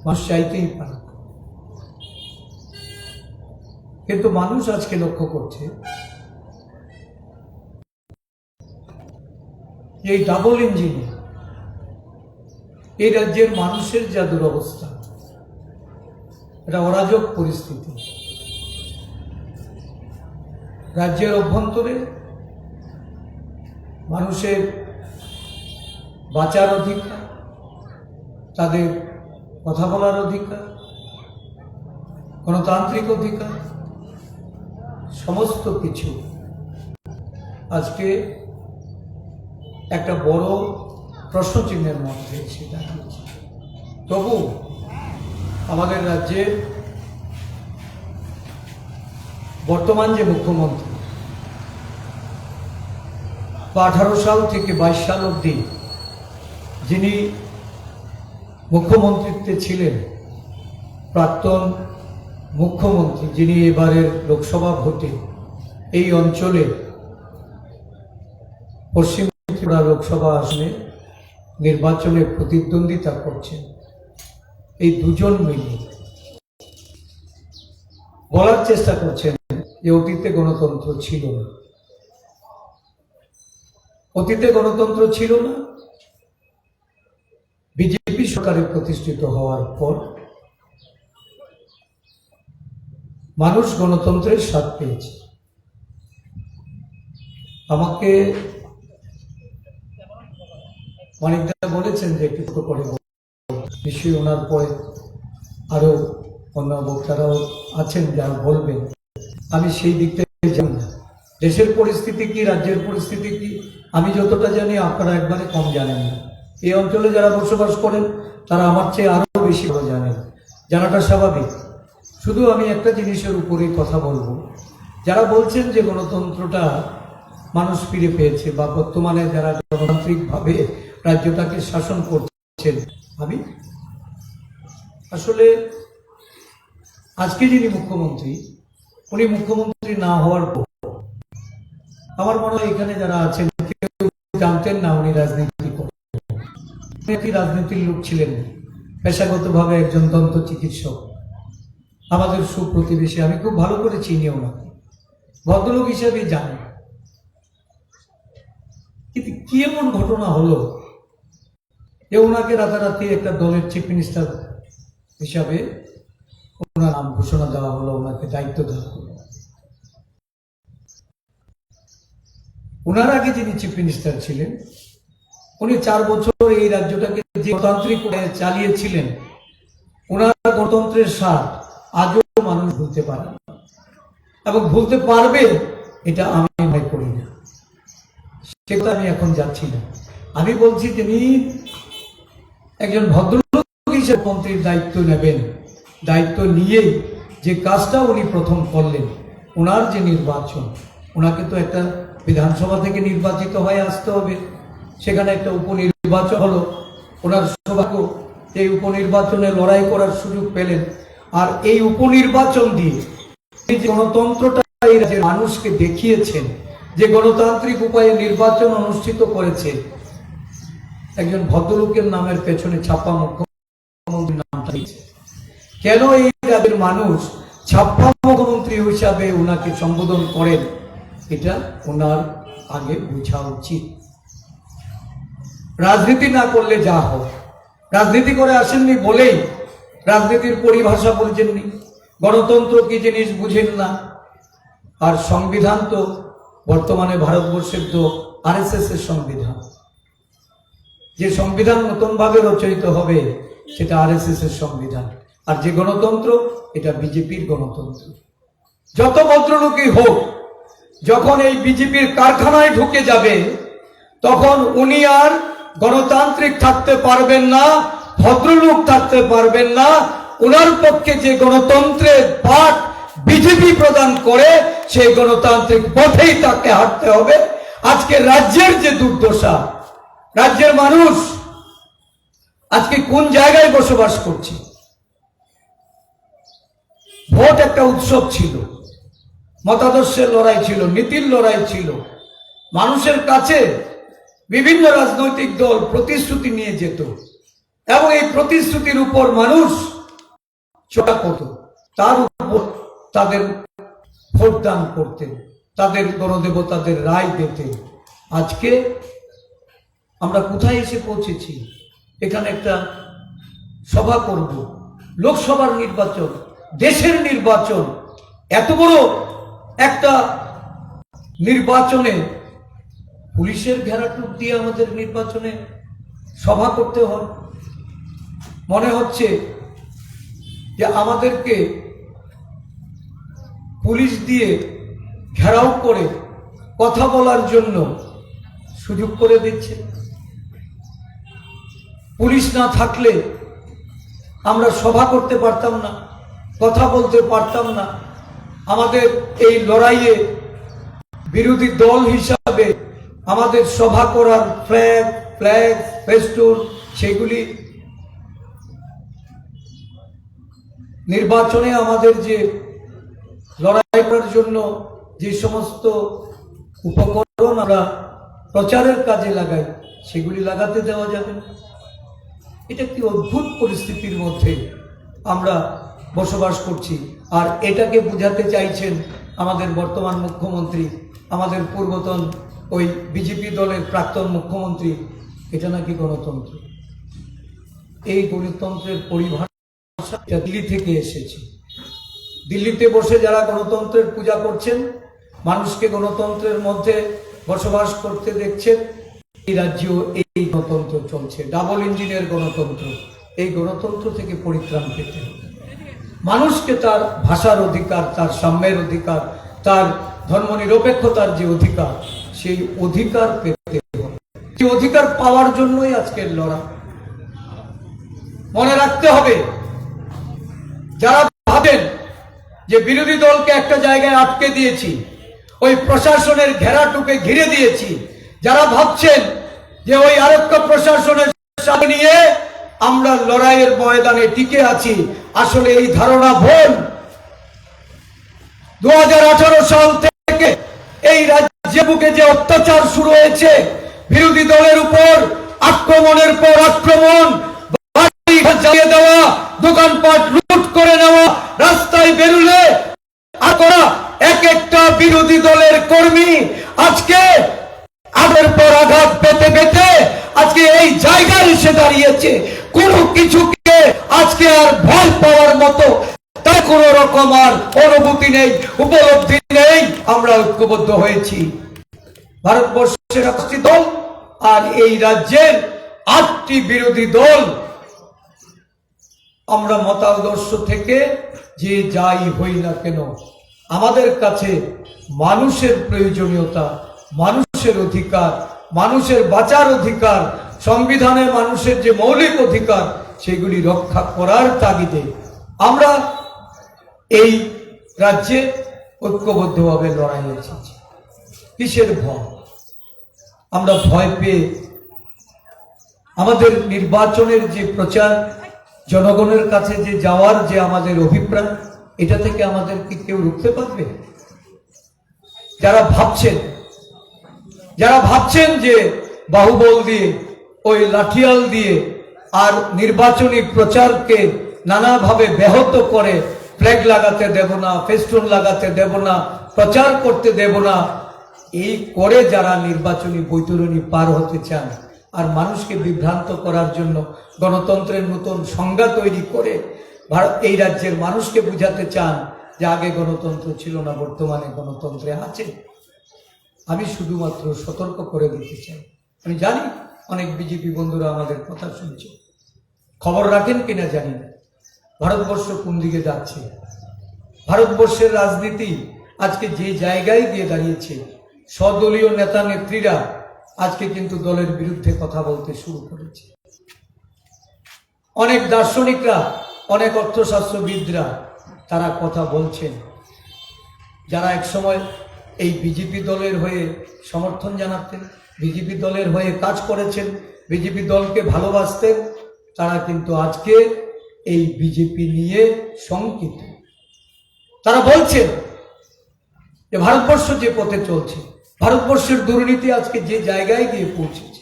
মানুষ চাইতেই পারে, কিন্তু মানুষ আজকে লক্ষ্য করছে এই ডাবল ইঞ্জিনে এই রাজ্যের মানুষের যা দুরবস্থা, এটা অরাজক পরিস্থিতি। রাজ্যের অভ্যন্তরে মানুষের বাঁচার অধিকার, তাদের কথা বলার অধিকার, গণতান্ত্রিক অধিকার, সমস্ত কিছু আজকে একটা বড় প্রশ্নচিহ্নের মধ্যে এসে দাঁড়িয়েছে। তবু আমাদের রাজ্যের বর্তমান যে মুখ্যমন্ত্রী 18 সাল থেকে 22 সাল অবধি যিনি মুখ্যমন্ত্রীত্বে ছিলেন, প্রাক্তন মুখ্যমন্ত্রী, যিনি এবারের লোকসভা ভোটে এই অঞ্চলে পশ্চিম ত্রিপুরা লোকসভা আসনে নির্বাচনে প্রতিদ্বন্দ্বিতা করছেন, এই দুজন মিলে বলার চেষ্টা করছেন যে অতীতে গণতন্ত্র ছিল না, অতীতে গণতন্ত্র ছিল না। বিজেপি সরকারে প্রতিষ্ঠিত হওয়ার পর মানুষ গণতন্ত্রের স্বাদ পেয়েছে। আমাকে অনেকটা বলেছেন যে একটু করে নিশ্চয়ই ওনার পরে আরো অন্য বক্তারাও আছেন যারা বলবেন, আমি সেই দিক থেকে জানি না। দেশের পরিস্থিতি কি, রাজ্যের পরিস্থিতি কি আমি যতটা জানি আপনারা একবারে কম জানেন না। এই অঞ্চলে যারা বসবাস করেন তারা আমার চেয়ে আরো বেশি ভালো জানেন, জানাটা স্বাভাবিক। শুধু আমি একটা জিনিসের উপরেই কথা বলবো, যারা বলছেন যে গণতন্ত্রটা মানুষ ফিরে পেয়েছে বা বর্তমানে যারা গণতান্ত্রিকভাবে রাজ্যটাকে শাসন করছেন, আমি আসলে আজকে যিনি মুখ্যমন্ত্রী, উনি মুখ্যমন্ত্রী না হওয়ার পর আমার মনে হয় এখানে যারা আছেন কেউ জানতেন না উনি রাজনীতি করেন। উনি রাজনীতির লোক ছিলেন না, পেশাগতভাবে একজন দন্ত চিকিৎসক, আমাদের সুপ্রতিবেশী। আমি খুব ভালো করে চিনি ওনাকে, ভদ্রলোক হিসেবে জানি। কিন্তু কি এমন ঘটনা হলো যে ওনাকে রাতারাতি একটা দলের চিফ মিনিস্টার হিসাবে ওনার নাম ঘোষণা দেওয়া হলো, ওনাকে দায়িত্ব দেওয়া হলো। ওনার আগে যিনি চিফ মিনিস্টার ছিলেন উনি 4 বছর এই রাজ্যটাকে যে গণতান্ত্রিক চালিয়েছিলেন, ওনার গণতন্ত্রের স্বাদ আজও মানুষ ভুলতে পারে না এবং ভুলতে পারবে এটা আমি মনে করি না। সেটা আমি এখন যাচ্ছি না। আমি বলছি তিনি একজন ভদ্রলোক হিসেবে মন্ত্রীর দায়িত্ব নেবেন, দায়িত্ব নিয়েই যে কাজটা উনি প্রথম করলেন, ওনার যে নির্বাচন, ওনাকে তো একটা বিধানসভা থেকে নির্বাচিত হয়ে আসতে হবে, সেখানে একটা উপনির্বাচন হলো। ওনার সৌভাগ্য এই উপনির্বাচনে লড়াই করার সুযোগ পেলেন। আর এই উপনির্বাচন দিয়ে গণতন্ত্রটা এই রাজ্যের মানুষকে দেখিয়েছেন যে গণতান্ত্রিক উপায়ে নির্বাচন অনুষ্ঠিত করেছে। একজন ভদ্রলোকের নামের পেছনে ছাপ্পা মুখ্যমন্ত্রীর নামটা দিয়েছে। কেন এই রাজ্যের মানুষ ছাপ্পা মুখ্যমন্ত্রী হিসাবে ওনাকে সম্বোধন করেন, এটা ওনার আগে বোঝা উচিত। রাজনীতি না করলে যা হয়, রাজনীতি করে আসেননি বলেই রাজনীতির পরিভাষা বুঝেননি, গণতন্ত্র কি জিনিস বুঝেন না। আর সংবিধান তো বর্তমানে ভারতবর্ষের তো আরএসএস এর সংবিধান, যে সংবিধান নতুন ভাবে রচিত হবে সেটা আরএসএস এর সংবিধান। আর যে গণতন্ত্র, এটা বিজেপির গণতন্ত্র। যত ভদ্রলোকই হোক, যখন এই বিজেপির কারখানায় ঢুকে যাবে তখন উনি আর গণতান্ত্রিক থাকতে পারবেন না, ভদ্রলোক থাকতে পারবেন না। ওনার পক্ষে যে গণতন্ত্রের পাঠ বিজেপি প্রদান করে সেই গণতান্ত্রিক পথেই তাকে হাঁটতে হবে। আজকে রাজ্যের যে দুর্দশা, রাজ্যের মানুষ আজকে কোন জায়গায় বসবাস করছে। ভোট একটা উৎসব ছিল, মতাদর্শের লড়াই ছিল, নীতির লড়াই ছিল। মানুষের কাছে বিভিন্ন রাজনৈতিক দল প্রতিশ্রুতি নিয়ে যেত এবং এই প্রতিশ্রুতির উপর মানুষ চড়া কত, তার উপর তাদের ভোটদান করতেন, তাদের গণদেবতাদের রায় দিতেন। আজকে আমরা কোথায় এসে পৌঁছেছি? এখানে একটা সভা করব, লোকসভার নির্বাচন, দেশের নির্বাচন, এত বড় একটা নির্বাচনে পুলিশের ঘেরাটোপ দিয়ে আমাদের নির্বাচনে সভা করতে হয়। মনে হচ্ছে যে আমাদেরকে পুলিশ দিয়ে ঘেরাও করে কথা বলার জন্য সুযোগ করে দিচ্ছে। পুলিশ না থাকলে আমরা সভা করতে পারতাম না, কথা বলতে পারতাম না। আমাদের এই লড়াইয়ে বিরোধী দল হিসাবে আমাদের সভা করার ফ্ল্যাগ ফেস্টুন সেগুলি নির্বাচনে আমাদের যে লড়াই করার জন্য যে সমস্ত উপকরণ আমরা প্রচারের কাজে লাগাই সেগুলি লাগাতে দেওয়া যাবে না। এটা একটি অদ্ভুত পরিস্থিতির মধ্যে আমরা বসবাস করছি। আর এটাকে বোঝাতে চাইছেন আমাদের বর্তমান মুখ্যমন্ত্রী, আমাদের পূর্বতন ওই বিজেপি দলের প্রাক্তন মুখ্যমন্ত্রী, এটা নাকি গণতন্ত্র। এই গণতন্ত্রের পরিভাষা দিল্লি থেকে এসেছে। দিল্লিতে বসে যারা গণতন্ত্রের পূজা করছেন, মানুষকে গণতন্ত্রের মধ্যে বসবাস করতে দেখছেন, এই রাজ্যেও এই গণতন্ত্র চলছে, ডাবল ইঞ্জিনের গণতন্ত্র। এই গণতন্ত্র থেকে পরিত্রাণ পেতে হবে। মানুষকে তার ভাষার অধিকার, তার সাম্যের অধিকার, তার ধর্মনিরপেক্ষতার যে অধিকার, সেই অধিকার পেতে হবে। সেই অধিকার পাওয়ার জন্যই আজকের লড়াই। মনে রাখতে হবে, যারা ভাবেন যে বিরোধী দলকে একটা জায়গায় আটকে দিয়েছি, ওই প্রশাসনের ঘেরাটুকে ঘিরে দিয়েছি, যারা ভাবছেন যে ওই আরক্ষা প্রশাসনের সাথে নিয়ে আমরা লড়াইয়ের ময়দানে টিকে আছি, আসলে এই ধারণা ভুল। 2018 সাল থেকে এই রাজ্যে বুকে যে অত্যাচার শুরু হয়েছে, বিরোধী দলের উপর আক্রমণের পর আক্রমণ, বাড়ি জ্বালিয়ে দেওয়া, দোকানপাট লুট করে নেওয়া, রাস্তায় বেরুলে এক একটা বিরোধী দলের কর্মী আজকে আঘাতের পর আঘাত পেতে পেতে আজকে এই জায়গায় এসে দাঁড়িয়েছে। কোনো কিছুকে আজকে আর ভয় পাওয়ার মতো তার কোন রকম আর অনুভূতি নেই, উপলব্ধি নেই। আমরা ঐক্যবদ্ধ হয়েছি। ভারতবর্ষের 8টি দল আর এই রাজ্যের 8টি বিরোধী দল, আমরা মতাদর্শ থেকে যে যাই হই না কেন, আমাদের কাছে মানুষের প্রয়োজনীয়তা, মানুষের অধিকার, মানুষের বাঁচার অধিকার, সংবিধানে মানুষের যে মৌলিক অধিকার, সেগুলি রক্ষা করার তাগিদে আমরা এই রাজ্যে ঐক্যবদ্ধভাবে লড়াই এসেছি। কিসের ভয়? আমরা ভয় পেয়ে আমাদের নির্বাচনের যে প্রচার, জনগণের কাছে যে যাওয়ার যে আমাদের অভিপ্রায়, এটা থেকে আমাদের কি কেউ রুখতে পারবে? যারা ভাবছেন যে বাহুবল দিয়ে, ওই লাঠিয়াল দিয়ে আর নির্বাচনী প্রচারকে নানাভাবে ব্যাহত করে ফ্ল্যাগ লাগাতে দেব না, ফেস্টুন লাগাতে দেব না, প্রচার করতে দেব না, এই করে যারা নির্বাচনী বৈতরণী পার হতে চান আর মানুষকে বিভ্রান্ত করার জন্য গণতন্ত্রের নতুন সংজ্ঞা তৈরি করে এই রাজ্যের মানুষকে বুঝাতে চান যে আগে গণতন্ত্র ছিল না, বর্তমানে গণতন্ত্রে আছে, আমি শুধুমাত্র সতর্ক করে দিতে চাই। আমি জানি অনেক বিজেপি বন্ধুরা আমাদের কথা শুনছে, খবর রাখেন কিনা জানি না, ভারতবর্ষ কোন দিকে যাচ্ছে। ভারতবর্ষের রাজনীতি আজকে যে জায়গায় গিয়ে দাঁড়িয়েছে, স্বদলীয় নেতা নেত্রীরা আজকে কিন্তু দলের বিরুদ্ধে কথা বলতে শুরু করেছে। অনেক দার্শনিকরা, অনেক অর্থশাস্ত্রবিদরা তারা কথা বলছেন, যারা একসময় এই বিজেপি দলের হয়ে সমর্থন জানাতেন, বিজেপি দলের হয়ে কাজ করেছেন, বিজেপি দলকে ভালোবাসতেন, তারা কিন্তু আজকে এই বিজেপি নিয়ে শঙ্কিত। তারা বলছেন যে ভারতবর্ষ যে পথে চলছে, ভারতবর্ষের দুর্নীতি আজকে যে জায়গায় গিয়ে পৌঁছেছে,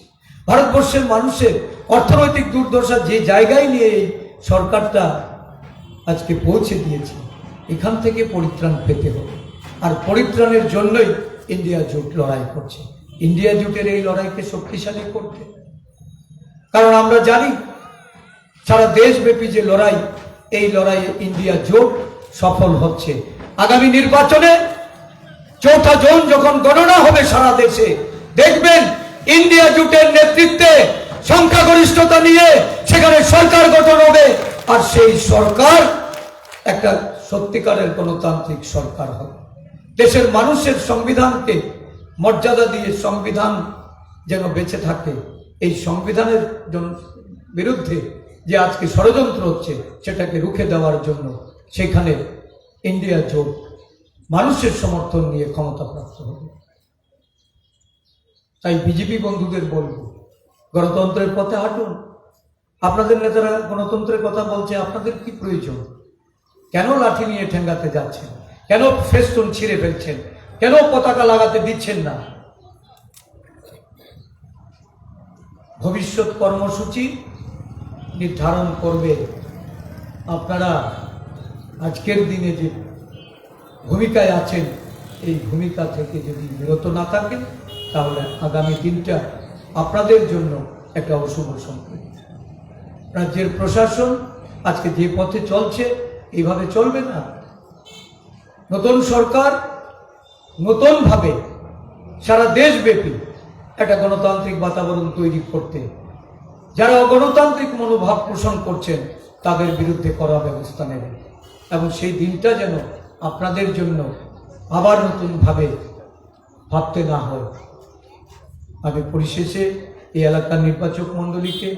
ভারতবর্ষের মানুষের অর্থনৈতিক দুর্দশা যে জায়গায় নিয়ে এই সরকারটা আজকে পৌঁছে দিয়েছে, এখান থেকে পরিত্রাণ পেতে হবে। আর পরিত্রাণের জন্যই ইন্ডিয়া জোট লড়াই করছে। ইন্ডিয়া জোটের এই লড়াইকে শক্তিশালী করতে, কারণ আমরা জানি সারা দেশব্যাপী যে লড়াই, এই লড়াইয়ে ইন্ডিয়া জোট সফল হচ্ছে। আগামী নির্বাচনে 4 জুন যখন গণনা হবে সারা দেশে, দেখবেন ইন্ডিয়া জোটের নেতৃত্বে সংখ্যাগরিষ্ঠতা নিয়ে সেখানে সরকার গঠন হবে। আর সেই সরকার একটা সত্যিকারের গণতান্ত্রিক সরকার হবে। দেশের মানুষের সংবিধানকে মর্যাদা দিয়ে সংবিধান যেন বেঁচে থাকে, এই সংবিধানের বিরুদ্ধে যে আজকে ষড়যন্ত্র হচ্ছে সেটাকে রুখে দেওয়ার জন্য সেখানে ইন্ডিয়া জোট মানুষের সমর্থন নিয়ে ক্ষমতাপ্রাপ্ত হবে। তাই বিজেপি বন্ধুদের বলবো, গণতন্ত্রের পথে হাঁটুন। আপনাদের নেতারা গণতন্ত্রের কথা বলছে, আপনাদের কি প্রয়োজন? কেন লাঠি নিয়ে ঠেঙ্গাতে যাচ্ছেন? কেন ফেস্টুন ছিঁড়ে ফেলছেন? কেন পতাকা লাগাতে দিচ্ছেন না? ভবিষ্যৎ কর্মসূচি নির্ধারণ করবে। আপনারা আজকের দিনে যে ভূমিকায় আছেন, এই ভূমিকা থেকে যদি বিরত না থাকেন, তাহলে আগামী দিনটা আপনাদের জন্য একটা অশুভ সংকেত। রাজ্যের প্রশাসন আজকে যে পথে চলছে, এইভাবে চলবে না। নতুন সরকার নতুনভাবে সারা দেশব্যাপী একটা গণতান্ত্রিক বাতাবরণ তৈরি করতে, যারা অগণতান্ত্রিক মনোভাব পোষণ করছেন তাদের বিরুদ্ধে কড়া ব্যবস্থা নেবে। এবং সেই দিনটা যেন আপনাদের জন্য আবার নতুনভাবে ভাবতে না হয়। আমি পরিশেষে এই এলাকার নির্বাচক মণ্ডলীকে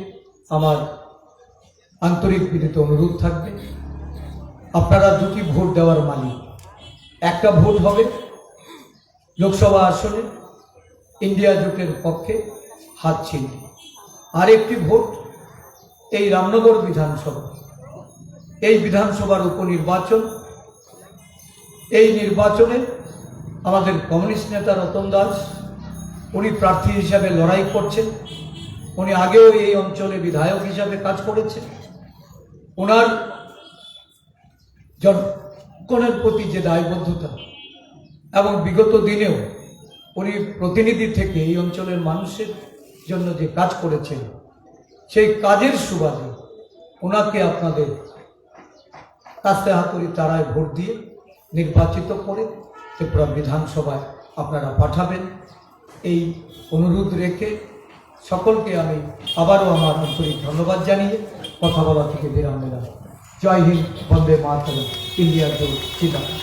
আমার আন্তরিক বিনীত অনুরোধ থাকবে, আপনারা 2টি ভোট দেওয়ার মালিক। একটা ভোট হবে লোকসভা আসনে ইন্ডিয়া জোটের পক্ষে হাত চিহ্নে, আর একটি ভোট এই রামনগর বিধানসভা। এই বিধানসভার উপনির্বাচন, এই নির্বাচনে আমাদের কমিউনিস্ট নেতা রতন দাস, উনি প্রার্থী হিসাবে লড়াই করছেন। উনি আগেও এই অঞ্চলে বিধায়ক হিসাবে কাজ করেছেন। ওনার জনগণের প্রতি যে দায়বদ্ধতা এবং বিগত দিনেও উনি প্রতিনিধি থেকে এই অঞ্চলের মানুষের জন্য যে কাজ করেছেন, সেই কাজের সুবাদে ওনাকে আপনাদের কাস্তে হাতুড়ি তারায় ভোট দিয়ে নির্বাচিত করে ত্রিপুরা বিধানসভায় আপনারা পাঠাবেন। এই অনুরোধ রেখে সকলকে আমি আবারও আমার আন্তরিক ধন্যবাদ জানিয়ে কথা বলা থেকে বিরাম নিলাম। জয় হিন্দ, বন্দে মাতরম, ইন্ডিয়া জোট জিন্দাবাদ।